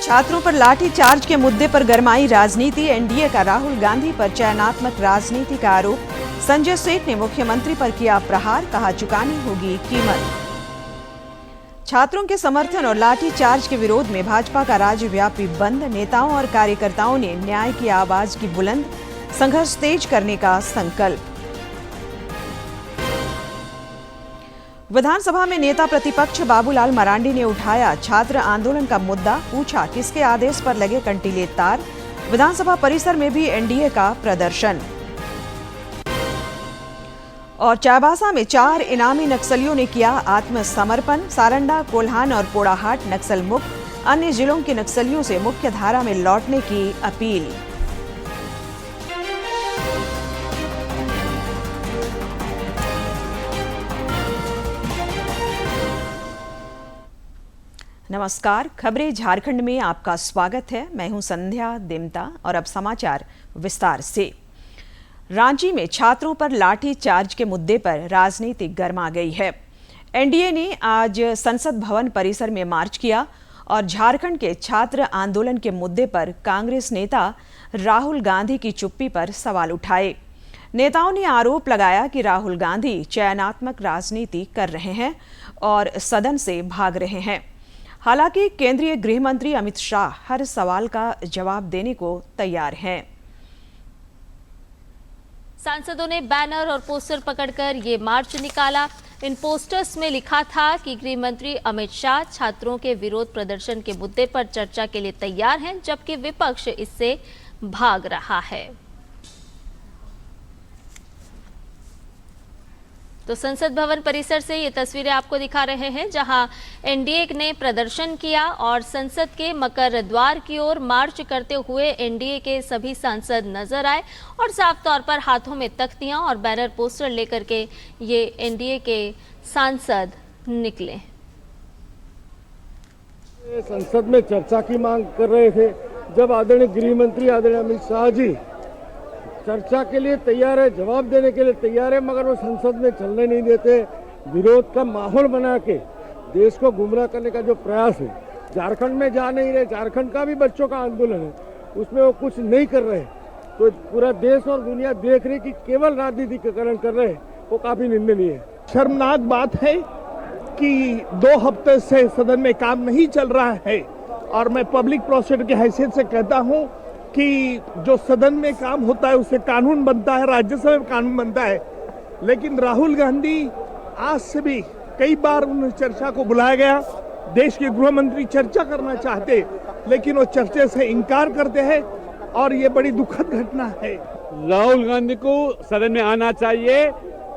छात्रों पर लाठी चार्ज के मुद्दे पर गरमाई राजनीति। एनडीए का राहुल गांधी पर चयनात्मक राजनीति का आरोप। संजय सेठ ने मुख्यमंत्री पर किया प्रहार, कहा चुकानी होगी कीमत। छात्रों के समर्थन और लाठी चार्ज के विरोध में भाजपा का राज्यव्यापी बंद। नेताओं और कार्यकर्ताओं ने न्याय की आवाज की बुलंद, संघर्ष तेज करने का संकल्प। विधानसभा में नेता प्रतिपक्ष बाबूलाल मरांडी ने उठाया छात्र आंदोलन का मुद्दा, पूछा किसके आदेश पर लगे कंटीले तार। विधानसभा परिसर में भी एनडीए का प्रदर्शन। और चाईबासा में 4 इनामी नक्सलियों ने किया आत्मसमर्पण। सारंडा, कोल्हान और पोड़ाहाट नक्सल मुक्त। अन्य जिलों के नक्सलियों से मुख्य धारा में लौटने की अपील। नमस्कार, खबरें झारखंड में आपका स्वागत है। मैं हूं संध्या दिमता और अब समाचार विस्तार से। रांची में छात्रों पर लाठी चार्ज के मुद्दे पर राजनीति गरमा गई है। एनडीए ने आज संसद भवन परिसर में मार्च किया और झारखंड के छात्र आंदोलन के मुद्दे पर कांग्रेस नेता राहुल गांधी की चुप्पी पर सवाल उठाए। नेताओं ने आरोप लगाया कि राहुल गांधी चयनात्मक राजनीति कर रहे हैं और सदन से भाग रहे हैं। हालांकि केंद्रीय गृह मंत्री अमित शाह हर सवाल का जवाब देने को तैयार हैं। सांसदों ने बैनर और पोस्टर पकड़कर ये मार्च निकाला। इन पोस्टर्स में लिखा था कि गृह मंत्री अमित शाह छात्रों के विरोध प्रदर्शन के मुद्दे पर चर्चा के लिए तैयार हैं, जबकि विपक्ष इससे भाग रहा है। तो संसद भवन परिसर से ये तस्वीरें आपको दिखा रहे हैं, जहां एनडीए ने प्रदर्शन किया और संसद के मकर द्वार की ओर मार्च करते हुए एनडीए के सभी सांसद नजर आए और साफ तौर पर हाथों में तख्तियां और बैनर पोस्टर लेकर के ये एनडीए के सांसद निकले। संसद में चर्चा की मांग कर रहे थे। जब आदरणीय गृह मंत्री आदरणीय अमित शाह जी चर्चा के लिए तैयार है, जवाब देने के लिए तैयार है, मगर वो संसद में चलने नहीं देते। विरोध का माहौल बना के देश को गुमराह करने का जो प्रयास है, झारखंड में जा नहीं रहे। झारखंड का भी बच्चों का आंदोलन है, उसमें वो कुछ नहीं कर रहे। तो पूरा देश और दुनिया देख रही कि केवल राजनीतिकरण कर रहे हैं, वो काफी निंदनीय है। शर्मनाक बात है कि 2 हफ्ते से सदन में काम नहीं चल रहा है और मैं पब्लिक प्रोसिक्यूटर की हैसियत से कहता हूं कि जो सदन में काम होता है उससे कानून बनता है, राज्यसभा में कानून बनता है। लेकिन राहुल गांधी आज से भी कई बार उन चर्चा को बुलाया गया। देश के गृह मंत्री चर्चा करना चाहते, लेकिन वो चर्चा से इनकार करते हैं और ये बड़ी दुखद घटना है। राहुल गांधी को सदन में आना चाहिए।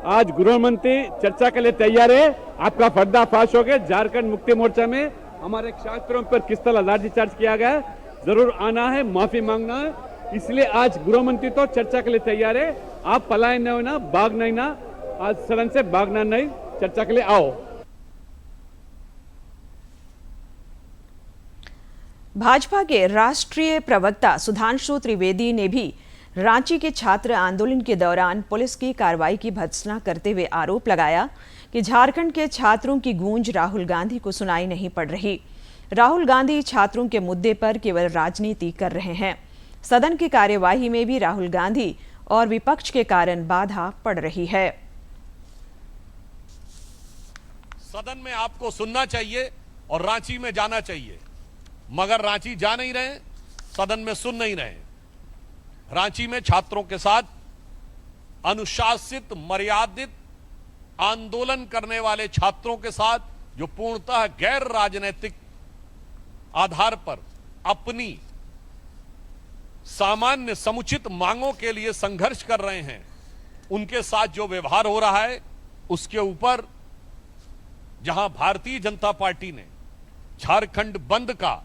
आज गृह मंत्री चर्चा के लिए तैयार है। आपका पर्दाफाश हो गया। झारखंड मुक्ति मोर्चा में हमारे छात्रों पर किस तरह लाठी चार्ज किया गया, जरूर आना है, माफी मांगना है। इसलिए आज गृह मंत्री तो चर्चा के लिए तैयार है। आप पलायन नहीं होना, भाग नहीं ना, आज सदन से भागना नहीं, चर्चा के लिए आओ। भाजपा के राष्ट्रीय प्रवक्ता सुधांशु त्रिवेदी ने भी रांची के छात्र आंदोलन के दौरान पुलिस की कार्रवाई की भर्त्सना करते हुए आरोप लगाया कि झारखंड के छात्रों की गूंज राहुल गांधी को सुनाई नहीं पड़ रही। राहुल गांधी छात्रों के मुद्दे पर केवल राजनीति कर रहे हैं। सदन की कार्यवाही में भी राहुल गांधी और विपक्ष के कारण बाधा पड़ रही है। सदन में आपको सुनना चाहिए और रांची में जाना चाहिए, मगर रांची जा नहीं रहे, सदन में सुन नहीं रहे। रांची में छात्रों के साथ अनुशासित, मर्यादित आंदोलन करने वाले छात्रों के साथ जो पूर्णतः गैर राजनीतिक आधार पर अपनी सामान्य समुचित मांगों के लिए संघर्ष कर रहे हैं, उनके साथ जो व्यवहार हो रहा है, उसके ऊपर जहां भारतीय जनता पार्टी ने झारखंड बंद का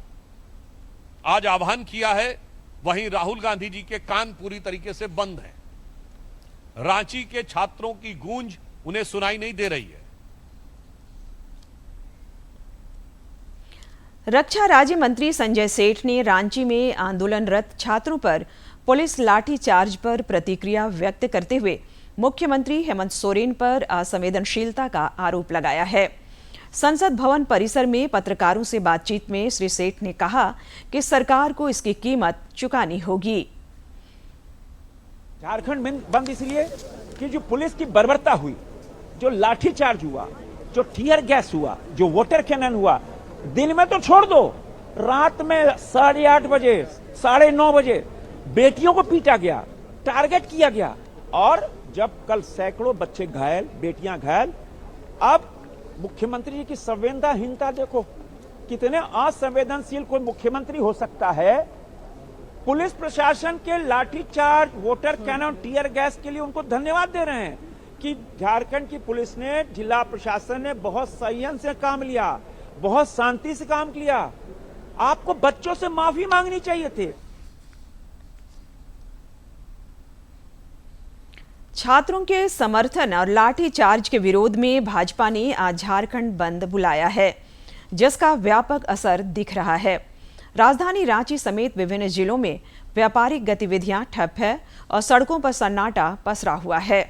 आज आह्वान किया है, वहीं राहुल गांधी जी के कान पूरी तरीके से बंद हैं। रांची के छात्रों की गूंज उन्हें सुनाई नहीं दे रही है। रक्षा राज्य मंत्री संजय सेठ ने रांची में आंदोलनरत छात्रों पर पुलिस लाठी चार्ज पर प्रतिक्रिया व्यक्त करते हुए मुख्यमंत्री हेमंत सोरेन पर असंवेदनशीलता का आरोप लगाया है। संसद भवन परिसर में पत्रकारों से बातचीत में श्री सेठ ने कहा कि सरकार को इसकी कीमत चुकानी होगी। झारखंड बंद इसलिए कि जो पुलिस की बर्बरता हुई, जो लाठीचार्ज हुआ, जो टीयर गैस हुआ, जो वाटर कैनन हुआ, दिन में तो छोड़ दो, रात में 8:30 बजे 9:30 बजे बेटियों को पीटा गया, टारगेट किया गया। और जब कल सैकड़ों बच्चे घायल, बेटियां घायल, अब मुख्यमंत्री जी की संवेदनहीनता देखो, कितने असंवेदनशील कोई मुख्यमंत्री हो सकता है। पुलिस प्रशासन के लाठीचार्ज, वाटर कैनन, टीयर गैस के लिए उनको धन्यवाद दे रहे हैं कि झारखंड की पुलिस ने, जिला प्रशासन ने बहुत संयम से काम लिया, बहुत शांति से काम किया। आपको बच्चों से माफी मांगनी चाहिए थी। छात्रों के समर्थन और लाठीचार्ज के विरोध में भाजपा ने आज झारखंड बंद बुलाया है, जिसका व्यापक असर दिख रहा है। राजधानी रांची समेत विभिन्न जिलों में व्यापारिक गतिविधियां ठप है और सड़कों पर सन्नाटा पसरा हुआ है।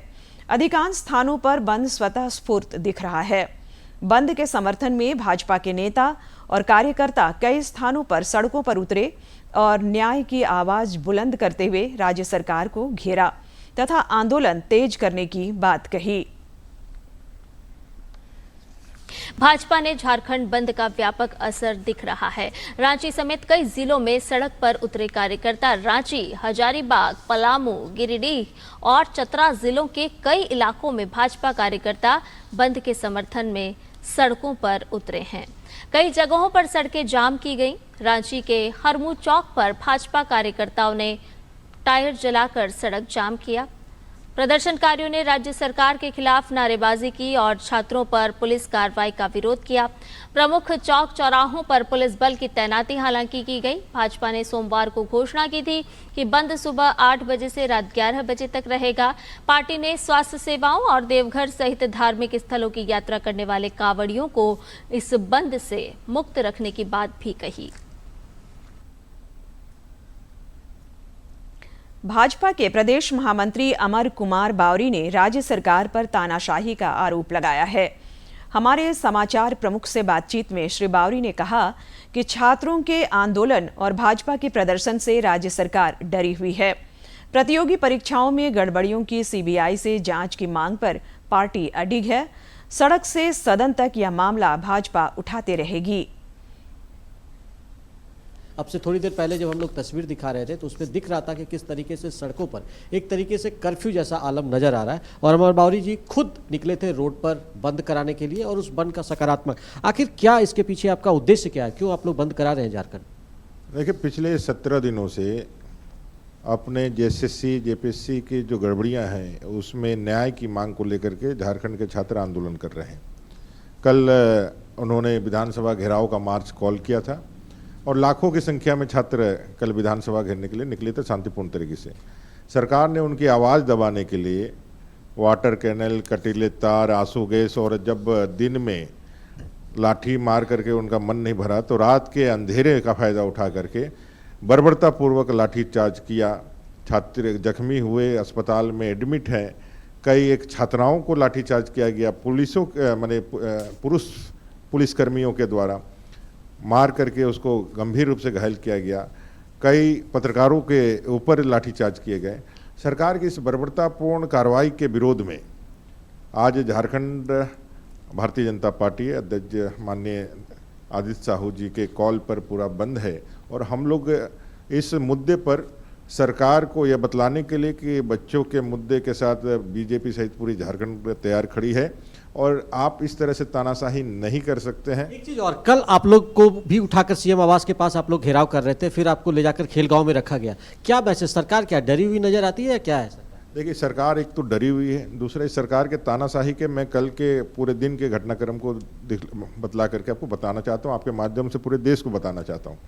अधिकांश स्थानों पर बंद स्वतः स्फूर्त दिख रहा है। बंद के समर्थन में भाजपा के नेता और कार्यकर्ता कई स्थानों पर सड़कों पर उतरे और न्याय की आवाज बुलंद करते हुए राज्य सरकार को घेरा तथा आंदोलन तेज करने की बात कही। भाजपा ने झारखंड बंद का व्यापक असर दिख रहा है। रांची समेत कई जिलों में सड़क पर उतरे कार्यकर्ता रांची, हजारीबाग, पलामू, गिरिडीह और चतरा जिलों के कई इलाकों में भाजपा कार्यकर्ता बंद के समर्थन में सड़कों पर उतरे हैं। कई जगहों पर सड़कें जाम की गईं। रांची के हरमू चौक पर भाजपा कार्यकर्ताओं ने टायर जलाकर सड़क जाम किया। प्रदर्शनकारियों ने राज्य सरकार के खिलाफ नारेबाजी की और छात्रों पर पुलिस कार्रवाई का विरोध किया। प्रमुख चौक चौराहों पर पुलिस बल की तैनाती हालांकि की गई। भाजपा ने सोमवार को घोषणा की थी कि बंद सुबह 8 बजे से रात 11 बजे तक रहेगा। पार्टी ने स्वास्थ्य सेवाओं और देवघर सहित धार्मिक स्थलों की यात्रा करने वाले कांवड़ियों को इस बंद से मुक्त रखने की बात भी कही। भाजपा के प्रदेश महामंत्री अमर कुमार बावरी ने राज्य सरकार पर तानाशाही का आरोप लगाया है। हमारे समाचार प्रमुख से बातचीत में श्री बावरी ने कहा कि छात्रों के आंदोलन और भाजपा के प्रदर्शन से राज्य सरकार डरी हुई है। प्रतियोगी परीक्षाओं में गड़बड़ियों की सीबीआई से जांच की मांग पर पार्टी अडिग है। सड़क से सदन तक यह मामला भाजपा उठाते रहेगी। अब से थोड़ी देर पहले जब हम लोग तस्वीर दिखा रहे थे तो उसमें दिख रहा था कि किस तरीके से सड़कों पर एक तरीके से कर्फ्यू जैसा आलम नजर आ रहा है और अमर बावरी जी खुद निकले थे रोड पर बंद कराने के लिए और उस बंद का सकारात्मक, आखिर क्या इसके पीछे आपका उद्देश्य क्या है, क्यों आप लोग बंद करा रहे हैं झारखंड? देखिए, पिछले 17 दिनों से अपने जेएसएससी जेपीएससी की जो गड़बड़ियां हैं उसमें न्याय की मांग को लेकर के झारखंड के छात्र आंदोलन कर रहे हैं। कल उन्होंने विधानसभा घेराव का मार्च कॉल किया था और लाखों की संख्या में छात्र कल विधानसभा घेरने के लिए निकले थे शांतिपूर्ण तरीके से। सरकार ने उनकी आवाज़ दबाने के लिए वाटर कैनल, कटीले तार, आंसू गैस और जब दिन में लाठी मार करके उनका मन नहीं भरा तो रात के अंधेरे का फ़ायदा उठा करके बर्बरतापूर्वक लाठी चार्ज किया। छात्र जख्मी हुए, अस्पताल में एडमिट हैं। कई एक छात्राओं को लाठी चार्ज किया गया पुरुष पुलिसकर्मियों के द्वारा, मार करके उसको गंभीर रूप से घायल किया गया। कई पत्रकारों के ऊपर लाठीचार्ज किए गए। सरकार की इस बर्बरतापूर्ण कार्रवाई के विरोध में आज झारखंड भारतीय जनता पार्टी अध्यक्ष माननीय आदित्य साहू जी के कॉल पर पूरा बंद है और हम लोग इस मुद्दे पर सरकार को यह बतलाने के लिए कि बच्चों के मुद्दे के साथ बीजेपी सहित पूरी झारखंड तैयार खड़ी है और आप इस तरह से तानाशाही नहीं कर सकते हैं। एक चीज और, कल आप लोग को भी उठाकर सीएम आवास के पास आप लोग घेराव कर रहे थे, फिर आपको ले जाकर खेलगांव में रखा गया। क्या मैसेज, सरकार क्या डरी हुई नजर आती है या क्या है? देखिए, सरकार एक तो डरी हुई है, दूसरा इस सरकार के तानाशाही के मैं कल के पूरे दिन के घटनाक्रम को बतला करके आपको बताना चाहता हूँ, आपके माध्यम से पूरे देश को बताना चाहता हूँ।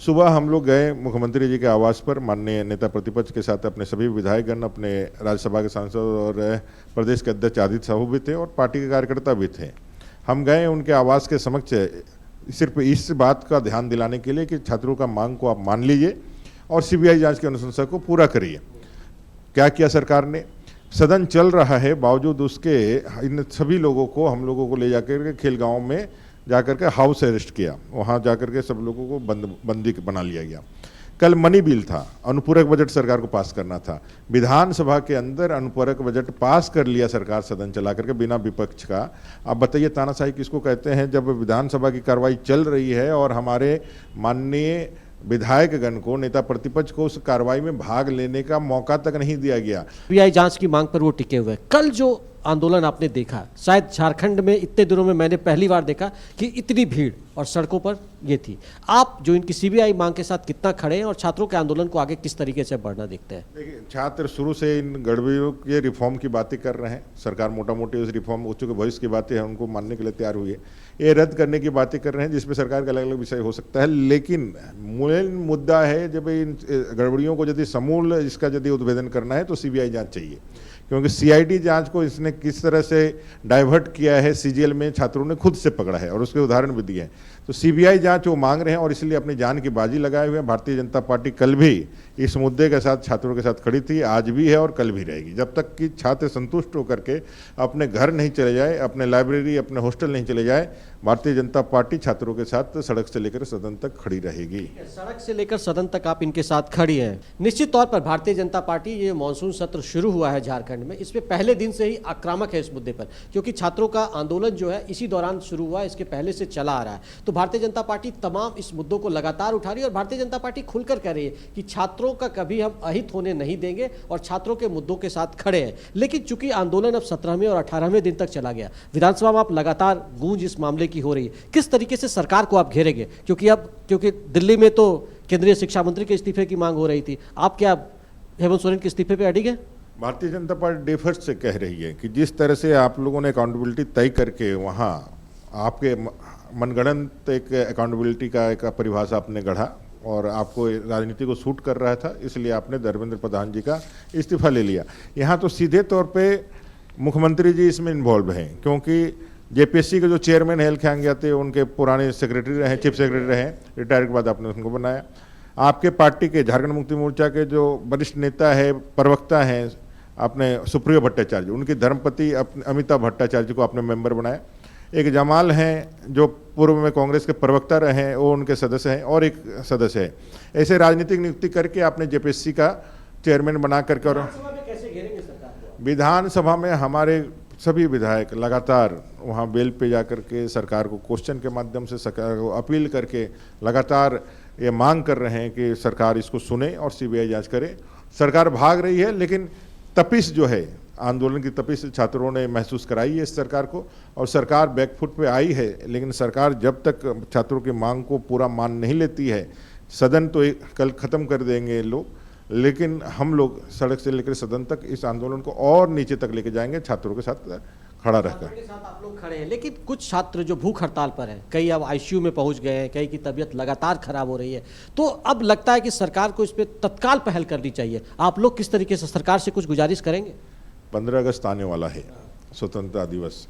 सुबह हम लोग गए मुख्यमंत्री जी के आवास पर, माननीय नेता प्रतिपक्ष के साथ अपने सभी विधायकगण, अपने राज्यसभा के सांसद और प्रदेश के अध्यक्ष आदित्य साहू भी थे और पार्टी के कार्यकर्ता भी थे। हम गए उनके आवास के समक्ष सिर्फ इस बात का ध्यान दिलाने के लिए कि छात्रों का मांग को आप मान लीजिए और सीबीआई जांच की अनुशंसा को पूरा करिए। क्या किया सरकार ने? सदन चल रहा है, बावजूद उसके इन सभी लोगों को, हम लोगों को ले जाकर के खेलगांव में जाकर के हाउस अरेस्ट किया, वहाँ जाकर के सब लोगों को बंदी बना लिया गया। कल मनी बिल था, अनुपूरक बजट सरकार को पास करना था, विधानसभा के अंदर अनुपूरक बजट पास कर लिया सरकार सदन चला करके बिना विपक्ष का। आप बताइए तानाशाही किसको कहते हैं जब विधानसभा की कार्रवाई चल रही है और हमारे माननीय विधायकगण को, नेता प्रतिपक्ष को उस कार्रवाई में भाग लेने का मौका तक नहीं दिया गया। सीबीआई जांच की मांग पर वो टिके हुए। कल जो आंदोलन आपने देखा, शायद झारखंड में इतने दिनों में मैंने पहली बार देखा कि इतनी भीड़ और सड़कों पर ये थी। आप जो इनकी सीबीआई मांग के साथ कितना खड़े हैं और छात्रों के आंदोलन को आगे किस तरीके से बढ़ना देखते हैं? देखिए, छात्र शुरू से इन गड़बड़ियों के रिफॉर्म की बातें कर रहे हैं। सरकार मोटा मोटी उस रिफॉर्म, उच्च के भविष्य की बातें हैं, उनको मानने के लिए तैयार हुई है। ये रद्द करने की बातें कर रहे हैं, जिसमें सरकार का अलग अलग विषय हो सकता है, लेकिन मूल मुद्दा है जब इन गड़बड़ियों को यदि समूल इसका यदि उद्भेदन करना है तो सीबीआई जांच चाहिए, क्योंकि सीआईडी जांच को इसने किस तरह से डाइवर्ट किया है सीजीएल में छात्रों ने खुद से पकड़ा है और उसके उदाहरण भी दिए हैं। तो सीबीआई जांच वो मांग रहे हैं और इसलिए अपनी जान की बाजी लगाए हुए हैं। भारतीय जनता पार्टी कल भी इस मुद्दे के साथ छात्रों के साथ खड़ी थी, आज भी है और कल भी रहेगी। जब तक कि छात्र संतुष्ट होकर के अपने घर नहीं चले जाए, अपने लाइब्रेरी, अपने हॉस्टल नहीं चले जाए, भारतीय जनता पार्टी छात्रों के साथ सड़क से लेकर सदन तक खड़ी रहेगी। सड़क से लेकर सदन तक आप इनके साथ खड़ी हैं। निश्चित तौर पर भारतीय जनता पार्टी, ये मानसून सत्र शुरू हुआ है झारखंड में, इसमें पहले दिन से ही आक्रामक है इस मुद्दे पर, क्योंकि छात्रों का आंदोलन जो है इसी दौरान शुरू हुआ, इसके पहले से चला आ रहा है। तो भारतीय जनता पार्टी तमाम इस मुद्दों को लगातार उठा रही है और भारतीय जनता पार्टी खुलकर कह रही है कि छात्रों का कभी हम अहित होने नहीं देंगे और छात्रों के मुद्दों के साथ खड़े हैं। लेकिन चूंकि आंदोलन अब 17वें और 18वें दिन तक चला गया, विधानसभा में आप लगातार गूंज इस मामले की हो रही है, किस तरीके से सरकार को आप घेरेंगे? क्योंकि दिल्ली में तो केंद्रीय शिक्षा मंत्री के इस्तीफे की मांग हो रही थी, आप क्या हेमंत सोरेन के इस्तीफे पर अड़िग है? भारतीय जनता पार्टी डेफर्ट से कह रही है कि जिस तरह से आप लोगों ने अकाउंटेबिलिटी तय करके वहाँ आपके मनगढ़ंत एक अकाउंटेबिलिटी का एक परिभाषा आपने गढ़ा और आपको राजनीति को सूट कर रहा था, इसलिए आपने धर्मेंद्र प्रधान जी का इस्तीफा ले लिया। यहाँ तो सीधे तौर पे मुख्यमंत्री जी इसमें इन्वॉल्व हैं, क्योंकि जेपीएससी के जो चेयरमैन हेल खांग्या थे उनके पुराने सेक्रेटरी रहे, चीफ सेक्रेटरी रहे, रिटायर के बाद आपने उनको बनाया। आपके पार्टी के झारखंड मुक्ति मोर्चा के जो वरिष्ठ नेता है, प्रवक्ता हैं, आपने सुप्रियो भट्टाचार्य, उनकी धर्मपति अमिताभ भट्टाचार्य को आपने मेंबर बनाया। एक जमाल हैं जो पूर्व में कांग्रेस के प्रवक्ता रहे हैं, वो उनके सदस्य हैं, और एक सदस्य है। ऐसे राजनीतिक नियुक्ति करके आपने जेपीएससी का चेयरमैन बना करके, और विधानसभा में हमारे सभी विधायक लगातार वहाँ बेल पे जाकर के सरकार को क्वेश्चन के माध्यम से सरकार को अपील करके लगातार ये मांग कर रहे हैं कि सरकार इसको सुने और सीबीआई जांच करे। सरकार भाग रही है, लेकिन तपिश जो है, आंदोलन की तपिश छात्रों ने महसूस कराई है इस सरकार को, और सरकार बैकफुट पे आई है। लेकिन सरकार जब तक छात्रों की मांग को पूरा मान नहीं लेती है, सदन तो कल ख़त्म कर देंगे लोग, लेकिन हम लोग सड़क से लेकर सदन तक इस आंदोलन को और नीचे तक लेके जाएंगे, छात्रों के साथ खड़ा रहकर। के साथ आप लोग खड़े हैं, लेकिन कुछ छात्र जो भूख हड़ताल पर हैं, कई अब आईसीयू में पहुंच गए हैं, कई की तबीयत लगातार खराब हो रही है, तो अब लगता है कि सरकार को इस पर तत्काल पहल करनी चाहिए। आप लोग किस तरीके से सरकार से कुछ गुजारिश करेंगे? 15 अगस्त आने वाला है, स्वतंत्रता दिवस।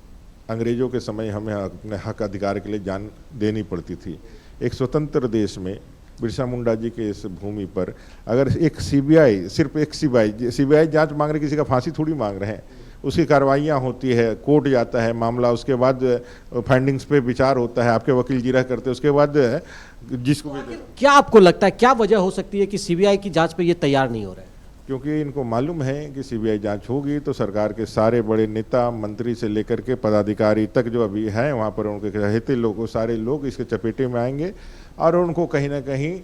अंग्रेजों के समय हमें अपने हक अधिकार के लिए जान देनी पड़ती थी। एक स्वतंत्र देश में बिरसा मुंडा जी के इस भूमि पर अगर एक सीबीआई, सिर्फ एक सीबीआई जांच मांग रहे, किसी का फांसी थोड़ी मांग रहे हैं, उसकी कार्रवाइयाँ होती है, कोर्ट जाता है मामला, उसके बाद फाइंडिंग्स पे विचार होता है, आपके वकील जिरह करते हैं, उसके बाद जिसको क्या आपको लगता है क्या वजह हो सकती है कि सीबीआई की जांच पे ये तैयार नहीं हो रहा है? क्योंकि इनको मालूम है कि सीबीआई जांच होगी तो सरकार के सारे बड़े नेता, मंत्री से लेकर के पदाधिकारी तक जो अभी हैं वहाँ पर, उनके रहते लोग, सारे लोग इसके चपेटे में आएंगे और उनको कहीं ना कहीं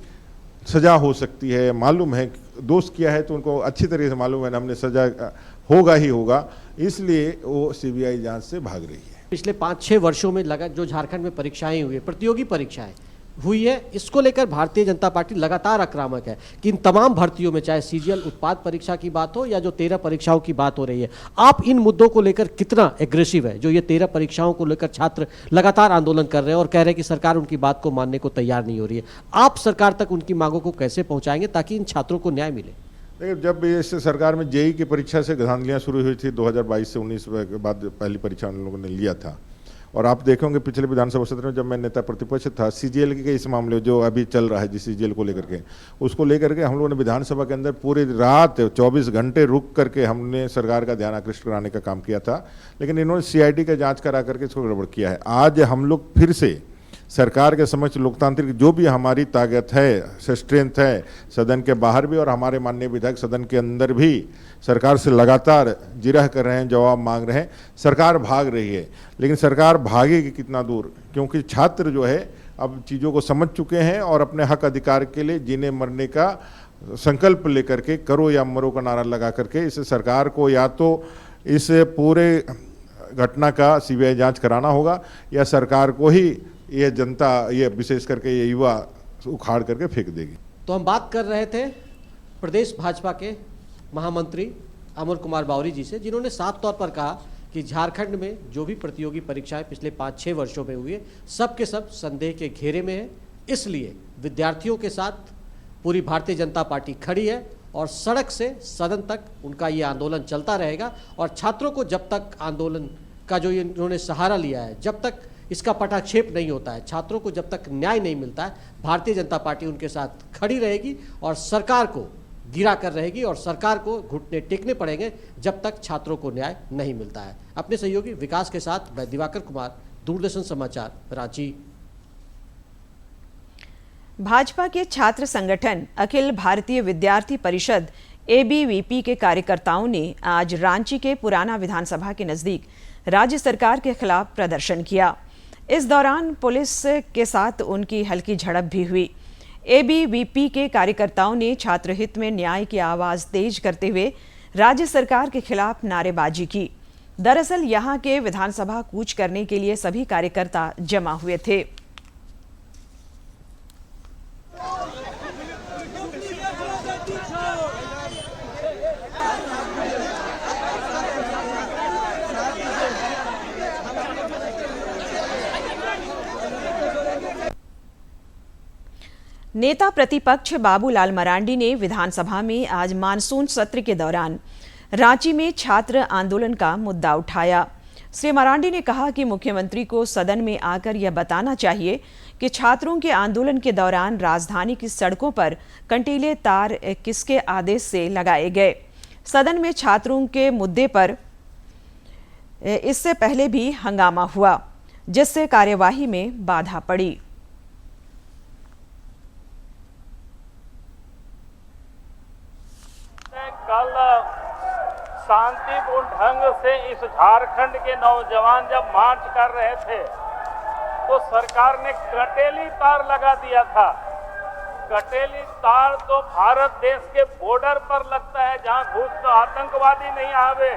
सजा हो सकती है। मालूम है दोष किया है तो उनको अच्छी तरीके से मालूम है ना, हमने सजा होगा ही होगा, इसलिए वो सीबीआई जांच से भाग रही है। पिछले 5-6 वर्षों में लगा जो झारखंड में परीक्षाएं हुई, प्रतियोगी परीक्षाएं हुई है, इसको लेकर भारतीय जनता पार्टी लगातार आक्रामक है कि इन तमाम भर्तियों में, चाहे सीजीएल उत्पाद परीक्षा की बात हो या जो 13 परीक्षाओं की बात हो रही है, आप इन मुद्दों को लेकर कितना एग्रेसिव है? जो ये 13 परीक्षाओं को लेकर छात्र लगातार आंदोलन कर रहे हैं और कह रहे हैं कि सरकार उनकी बात को मानने को तैयार नहीं हो रही है, आप सरकार तक उनकी मांगों को कैसे पहुंचाएंगे ताकि इन छात्रों को न्याय मिले? देखिए, जब इस सरकार में जेईई की परीक्षा से धांधलियाँ शुरू हुई थी 2022 से 19 के बाद, पहली परीक्षा उन लोगों ने लिया था, और आप देखेंगे पिछले विधानसभा सत्र में जब मैं नेता प्रतिपक्ष था, सीजीएल के इस मामले जो अभी चल रहा है, जिस सीजीएल को लेकर के, उसको लेकर के हम लोगों ने विधानसभा के अंदर पूरी रात 24 घंटे रुक करके हमने सरकार का ध्यान आकृष्ट कराने का काम किया था, लेकिन इन्होंने सीआईडी का जांच करा करके इसको गड़बड़ किया है। आज हम लोग फिर से सरकार के समक्ष लोकतांत्रिक जो भी हमारी ताकत है, स्ट्रेंथ है, सदन के बाहर भी और हमारे माननीय विधायक सदन के अंदर भी सरकार से लगातार जिरह कर रहे हैं, जवाब मांग रहे हैं। सरकार भाग रही है, लेकिन सरकार भागेगी कितना दूर, क्योंकि छात्र जो है अब चीज़ों को समझ चुके हैं और अपने हक अधिकार के लिए जीने मरने का संकल्प लेकर के करो या मरो का नारा लगा करके इस सरकार को या तो इस पूरे घटना का सीबीआई जांच कराना होगा या सरकार को ही ये जनता, ये विशेष करके ये युवा उखाड़ करके फेंक देगी। तो हम बात कर रहे थे प्रदेश भाजपा के महामंत्री अमर कुमार बावरी जी से, जिन्होंने साफ तौर पर कहा कि झारखंड में जो भी प्रतियोगी परीक्षाएं पिछले 5-6 वर्षों में हुई है, सब के सब संदेह के घेरे में है। इसलिए विद्यार्थियों के साथ पूरी भारतीय जनता पार्टी खड़ी है और सड़क से सदन तक उनका ये आंदोलन चलता रहेगा। और छात्रों को जब तक आंदोलन का जो इन्होंने सहारा लिया है, जब तक इसका पटाक्षेप नहीं होता है, छात्रों को जब तक न्याय नहीं मिलता है, भारतीय जनता पार्टी उनके साथ खड़ी रहेगी और सरकार को गिरा कर रहेगी और सरकार को घुटने टेकने पड़ेंगे जब तक छात्रों को न्याय नहीं मिलता है। अपने सहयोगी विकास के साथ मैं दिवाकर कुमार, दूरदर्शन समाचार, रांची। भाजपा के छात्र संगठन अखिल भारतीय विद्यार्थी परिषद ABVP के कार्यकर्ताओं ने आज रांची के पुराना विधानसभा के नजदीक राज्य सरकार के खिलाफ प्रदर्शन किया। इस दौरान पुलिस के साथ उनकी हल्की झड़प भी हुई। ABVP के कार्यकर्ताओं ने छात्र हित में न्याय की आवाज तेज करते हुए राज्य सरकार के खिलाफ नारेबाजी की। दरअसल यहां के विधानसभा कूच करने के लिए सभी कार्यकर्ता जमा हुए थे। नेता प्रतिपक्ष बाबूलाल मरांडी ने विधानसभा में आज मानसून सत्र के दौरान रांची में छात्र आंदोलन का मुद्दा उठाया। श्री मरांडी ने कहा कि मुख्यमंत्री को सदन में आकर यह बताना चाहिए कि छात्रों के आंदोलन के दौरान राजधानी की सड़कों पर कंटीले तार किसके आदेश से लगाए गए। सदन में छात्रों के मुद्दे पर इससे पहले भी हंगामा हुआ, जिससे कार्यवाही में बाधा पड़ी। कल शांतिपूर्ण ढंग से इस झारखंड के नौजवान जब मार्च कर रहे थे तो सरकार ने कटेली तार लगा दिया था। कटेली तार तो भारत देश के बॉर्डर पर लगता है, जहां घुस तो आतंकवादी नहीं आवे।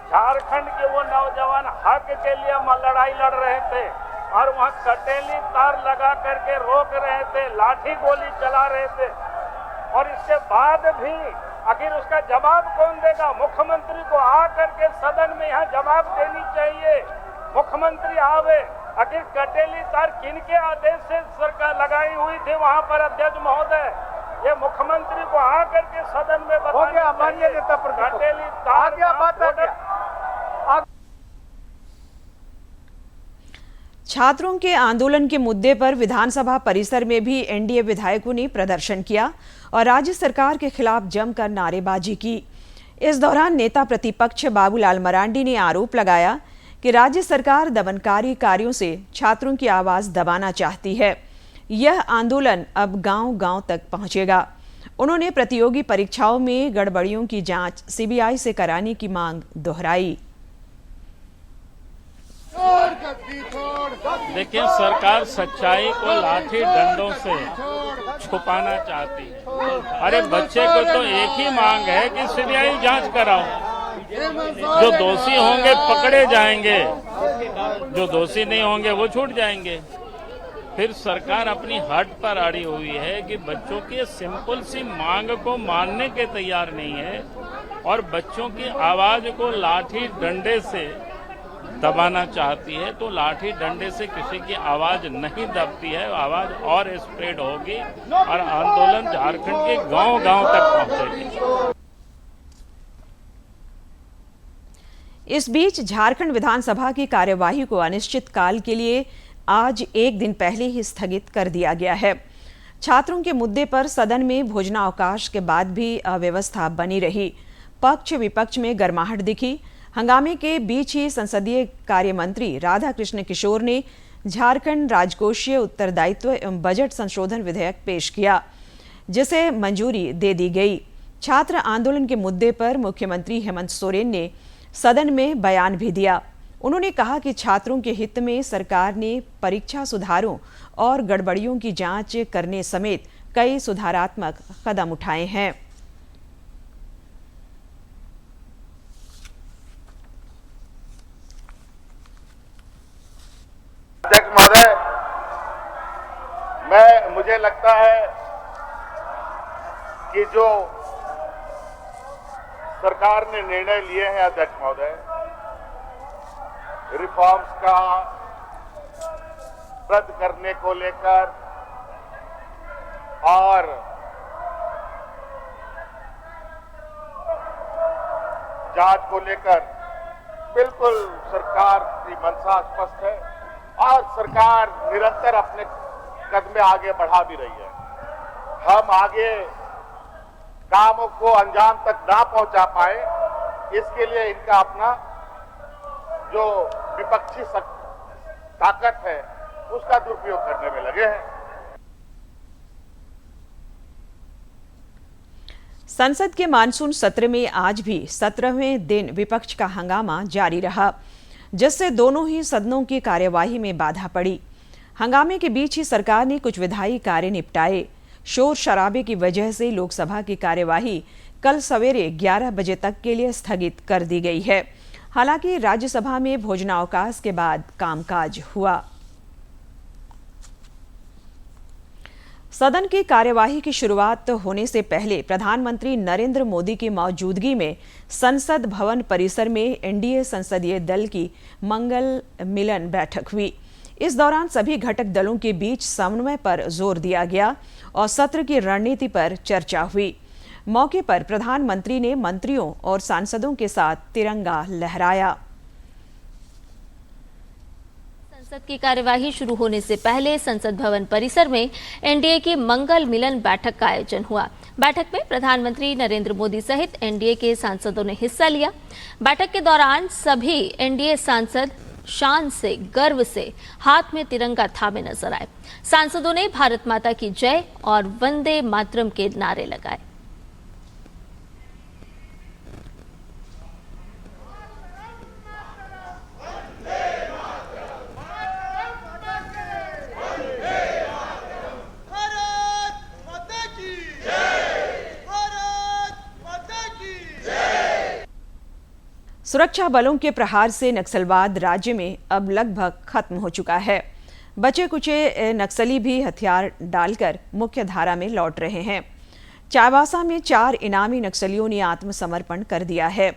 झारखंड के वो नौजवान हक के लिए लड़ाई लड़ रहे थे और वहां कटेली तार लगा करके रोक रहे थे, लाठी गोली चला रहे थे। और इसके बाद भी आखिर उसका जवाब कौन देगा? मुख्यमंत्री को आकर के सदन में यहाँ जवाब देनी चाहिए। मुख्यमंत्री आवे। आखिर कटेली तार किनके आदेश से सरकार लगाई हुई थी वहाँ पर अध्यक्ष महोदय? ये मुख्यमंत्री को आकर के सदन में बताना चाहिए। कटेली तार छात्रों के आंदोलन के मुद्दे पर विधानसभा परिसर में भी एनडीए विधायकों ने प्रदर्शन किया और राज्य सरकार के खिलाफ जमकर नारेबाजी की। इस दौरान नेता प्रतिपक्ष बाबूलाल मरांडी ने आरोप लगाया कि राज्य सरकार दमनकारी कार्यों से छात्रों की आवाज दबाना चाहती है। यह आंदोलन अब गांव-गांव तक पहुंचेगा। उन्होंने प्रतियोगी परीक्षाओं में गड़बड़ियों की जांच सीबीआई से कराने की मांग दोहराई। देखिए, सरकार सच्चाई को लाठी डंडों से छुपाना चाहती है। अरे बच्चे को तो एक ही मांग है कि सीबीआई जांच कराओ। जो दोषी होंगे पकड़े जाएंगे, जो दोषी नहीं होंगे वो छूट जाएंगे। फिर सरकार अपनी हट पर अड़ी हुई है कि बच्चों की सिंपल सी मांग को मानने के तैयार नहीं है और बच्चों की आवाज को लाठी डंडे से दबाना चाहती है। तो लाठी डंडे से किसी की आवाज नहीं दबती है, आवाज और स्प्रेड होगी और आंदोलन झारखंड के गांव-गांव तक पहुंचेगी। इस बीच झारखंड विधानसभा की कार्यवाही को अनिश्चित काल के लिए आज एक दिन पहले ही स्थगित कर दिया गया है। छात्रों के मुद्दे पर सदन में भोजनावकाश के बाद भी अव्यवस्था बनी रही। पक्ष विपक्ष में गर्माहट दिखी। हंगामे के बीच ही संसदीय कार्य मंत्री राधाकृष्ण किशोर ने झारखंड राजकोषीय उत्तरदायित्व एवं बजट संशोधन विधेयक पेश किया, जिसे मंजूरी दे दी गई। छात्र आंदोलन के मुद्दे पर मुख्यमंत्री हेमंत सोरेन ने सदन में बयान भी दिया। उन्होंने कहा कि छात्रों के हित में सरकार ने परीक्षा सुधारों और गड़बड़ियों की जांच करने समेत कई सुधारात्मक कदम उठाए हैं। अध्यक्ष महोदय, मुझे लगता है कि जो सरकार ने निर्णय लिए हैं अध्यक्ष महोदय, रिफॉर्म्स का रद्द करने को लेकर और जांच को लेकर बिल्कुल सरकार की मंशा स्पष्ट है और सरकार निरंतर अपने कदम आगे बढ़ा भी रही है। हम आगे कामों को अंजाम तक ना पहुंचा पाए, इसके लिए इनका अपना जो विपक्षी ताकत है उसका दुरुपयोग करने में लगे हैं। संसद के मानसून सत्र में आज भी 17वें दिन विपक्ष का हंगामा जारी रहा, जिससे दोनों ही सदनों की कार्यवाही में बाधा पड़ी। हंगामे के बीच ही सरकार ने कुछ विधायी कार्य निपटाए। शोर शराबे की वजह से लोकसभा की कार्यवाही कल सवेरे 11 बजे तक के लिए स्थगित कर दी गई है। हालांकि राज्यसभा में भोजनावकाश के बाद कामकाज हुआ। सदन की कार्यवाही की शुरुआत होने से पहले प्रधानमंत्री नरेंद्र मोदी की मौजूदगी में संसद भवन परिसर में एनडीए संसदीय दल की मंगल मिलन बैठक हुई। इस दौरान सभी घटक दलों के बीच समन्वय पर जोर दिया गया और सत्र की रणनीति पर चर्चा हुई। मौके पर प्रधानमंत्री ने मंत्रियों और सांसदों के साथ तिरंगा लहराया। संसद की कार्यवाही शुरू होने से पहले संसद भवन परिसर में एनडीए की मंगल मिलन बैठक का आयोजन हुआ। बैठक में प्रधानमंत्री नरेंद्र मोदी सहित एनडीए के सांसदों ने हिस्सा लिया। बैठक के दौरान सभी एनडीए सांसद शान से, गर्व से हाथ में तिरंगा थामे नजर आए। सांसदों ने भारत माता की जय और वंदे मातरम के नारे लगाए। सुरक्षा बलों के प्रहार से नक्सलवाद राज्य में अब लगभग खत्म हो चुका है। बचे कुचे नक्सली भी हथियार डालकर मुख्य धारा में लौट रहे हैं। चाईबासा में 4 इनामी नक्सलियों ने आत्मसमर्पण कर दिया है।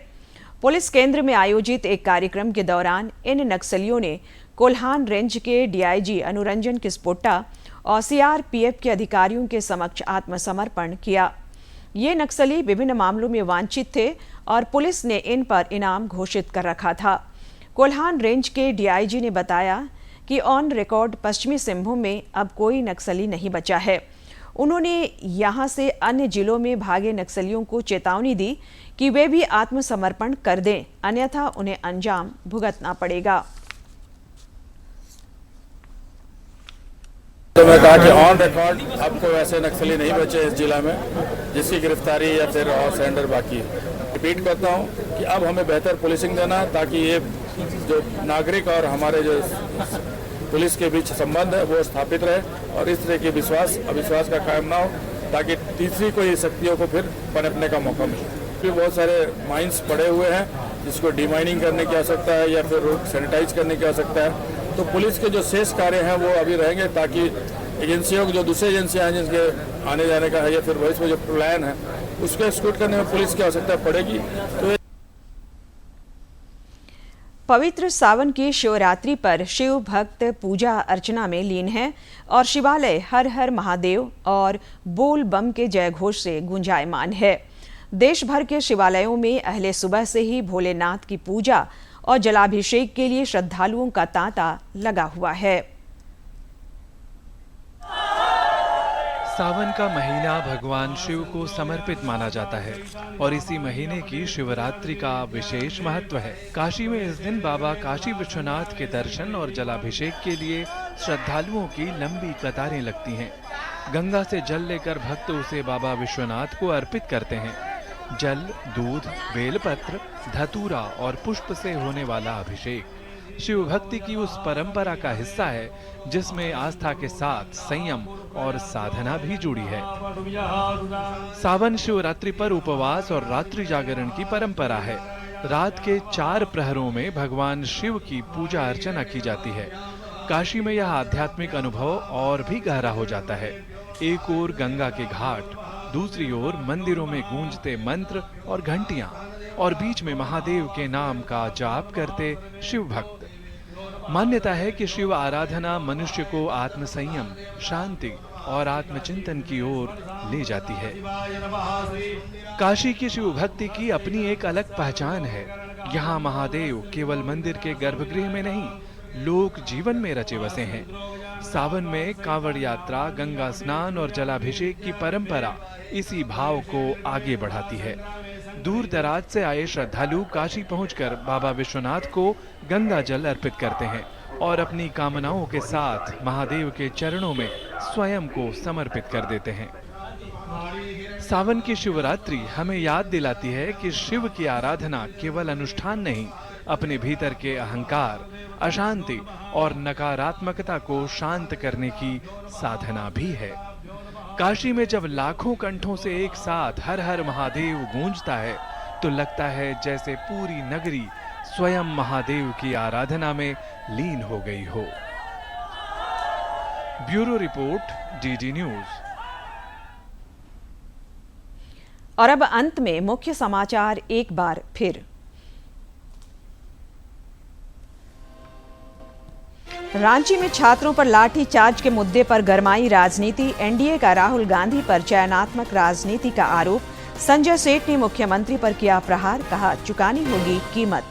पुलिस केंद्र में आयोजित एक कार्यक्रम के दौरान इन नक्सलियों ने कोल्हान रेंज के डीआईजी अनुरंजन किस्पोट्टा और सीआरपीएफ के अधिकारियों के समक्ष आत्मसमर्पण किया। ये नक्सली विभिन्न मामलों में वांछित थे और पुलिस ने इन पर इनाम घोषित कर रखा था। कोल्हान रेंज के डीआईजी ने बताया कि ऑन रिकॉर्ड पश्चिमी सिंहभूम में अब कोई नक्सली नहीं बचा है। उन्होंने यहां से अन्य जिलों में भागे नक्सलियों को चेतावनी दी कि वे भी आत्मसमर्पण कर दें, अन्यथा उन्हें अंजाम भुगतना पड़ेगा। तो मैं कहा कि ऑन रिकॉर्ड अब कोई ऐसे नक्सली नहीं बचे इस जिला में जिसकी गिरफ्तारी या फिर और सरेंडर बाकी है। रिपीट करता हूं कि अब हमें बेहतर पुलिसिंग देना है ताकि ये जो नागरिक और हमारे जो पुलिस के बीच संबंध है वो स्थापित रहे और इस तरह के अविश्वास का कायम ना हो, ताकि तीसरी कोई शक्तियों को फिर पनपने का मौका मिले। फिर बहुत सारे माइंस पड़े हुए हैं जिसको डिमाइनिंग करने की आवश्यकता है या फिर सैनिटाइज करने की आवश्यकता है। तो पुलिस के जो शेष कार्य हैं वो अभी रहेंगे ताकि एजेंसियों को जो दूसरी एजेंसियां हैं जिनके आने जाने का है या फिर भविष्य में जो प्लान है उसको एक्सिक्यूट करने में पुलिस की आवश्यकता पड़ेगी। तो पवित्र सावन की शिवरात्रि पर शिव भक्त पूजा अर्चना में लीन हैं और शिवालय हर हर महादेव और बोल बम के जयघोष से गुंजायमान है। देश भर के शिवालयों में अहले सुबह से ही भोलेनाथ की पूजा और जलाभिषेक के लिए श्रद्धालुओं का तांता लगा हुआ है। सावन का महीना भगवान शिव को समर्पित माना जाता है और इसी महीने की शिवरात्रि का विशेष महत्व है। काशी में इस दिन बाबा काशी विश्वनाथ के दर्शन और जलाभिषेक के लिए श्रद्धालुओं की लंबी कतारें लगती हैं। गंगा से जल लेकर भक्त उसे बाबा विश्वनाथ को अर्पित करते हैं। जल, दूध, बेलपत्र, धतूरा और पुष्प से होने वाला अभिषेक शिव भक्ति की उस परंपरा का हिस्सा है जिसमें आस्था के साथ संयम और साधना भी जुड़ी है। सावन शिवरात्रि पर उपवास और रात्रि जागरण की परंपरा है। रात के 4 प्रहरों में भगवान शिव की पूजा अर्चना की जाती है। काशी में यह आध्यात्मिक अनुभव और भी गहरा हो जाता है। एक ओर गंगा के घाट, दूसरी ओर मंदिरों में गूंजते मंत्र और घंटियां, और बीच में महादेव के नाम का जाप करते शिव भक्त। मान्यता है कि शिव आराधना मनुष्य को आत्म संयम, शांति और आत्मचिंतन की ओर ले जाती है। काशी की शिव भक्ति की अपनी एक अलग पहचान है। यहाँ महादेव केवल मंदिर के गर्भगृह में नहीं, लोक जीवन में रचे बसे हैं। सावन में कांवड़ यात्रा, गंगा स्नान और जलाभिषेक की परंपरा इसी भाव को आगे बढ़ाती है। दूर दराज से आए श्रद्धालु काशी पहुंचकर बाबा विश्वनाथ को गंगा जल अर्पित करते हैं और अपनी कामनाओं के साथ महादेव के चरणों में स्वयं को समर्पित कर देते हैं। सावन की शिवरात्रि हमें याद दिलाती है कि शिव की आराधना केवल अनुष्ठान नहीं, अपने भीतर के अहंकार, अशांति और नकारात्मकता को शांत करने की साधना भी है। काशी में जब लाखों कंठों से एक साथ हर हर महादेव गूंजता है तो लगता है जैसे पूरी नगरी स्वयं महादेव की आराधना में लीन हो गई हो। Bureau report, DD news. और अब अंत में मुख्य समाचार एक बार फिर। रांची में छात्रों पर लाठी चार्ज के मुद्दे पर गरमाई राजनीति। एनडीए का राहुल गांधी पर चयनात्मक राजनीति का आरोप। संजय सेठ ने मुख्यमंत्री पर किया प्रहार, कहा चुकानी होगी कीमत।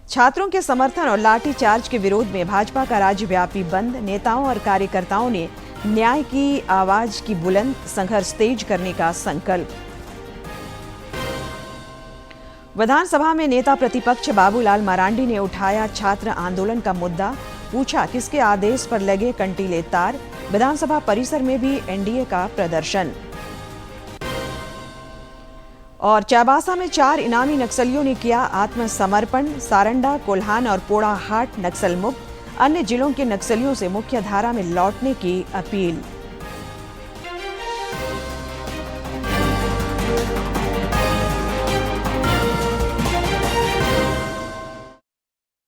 छात्रों के समर्थन और लाठी चार्ज के विरोध में भाजपा का राज्यव्यापी बंद। नेताओं और कार्यकर्ताओं ने न्याय की आवाज की बुलंद, संघर्ष तेज करने का संकल्प। विधानसभा में नेता प्रतिपक्ष बाबूलाल मरांडी ने उठाया छात्र आंदोलन का मुद्दा। पूछा किसके आदेश पर लगे कंटीले तार। विधानसभा परिसर में भी एनडीए का प्रदर्शन। और चाईबासा में 4 इनामी नक्सलियों ने किया आत्मसमर्पण। सारंडा, कोल्हान और पोड़ाहाट नक्सल मुक्त। अन्य जिलों के नक्सलियों से मुख्य धारा में लौटने की अपील।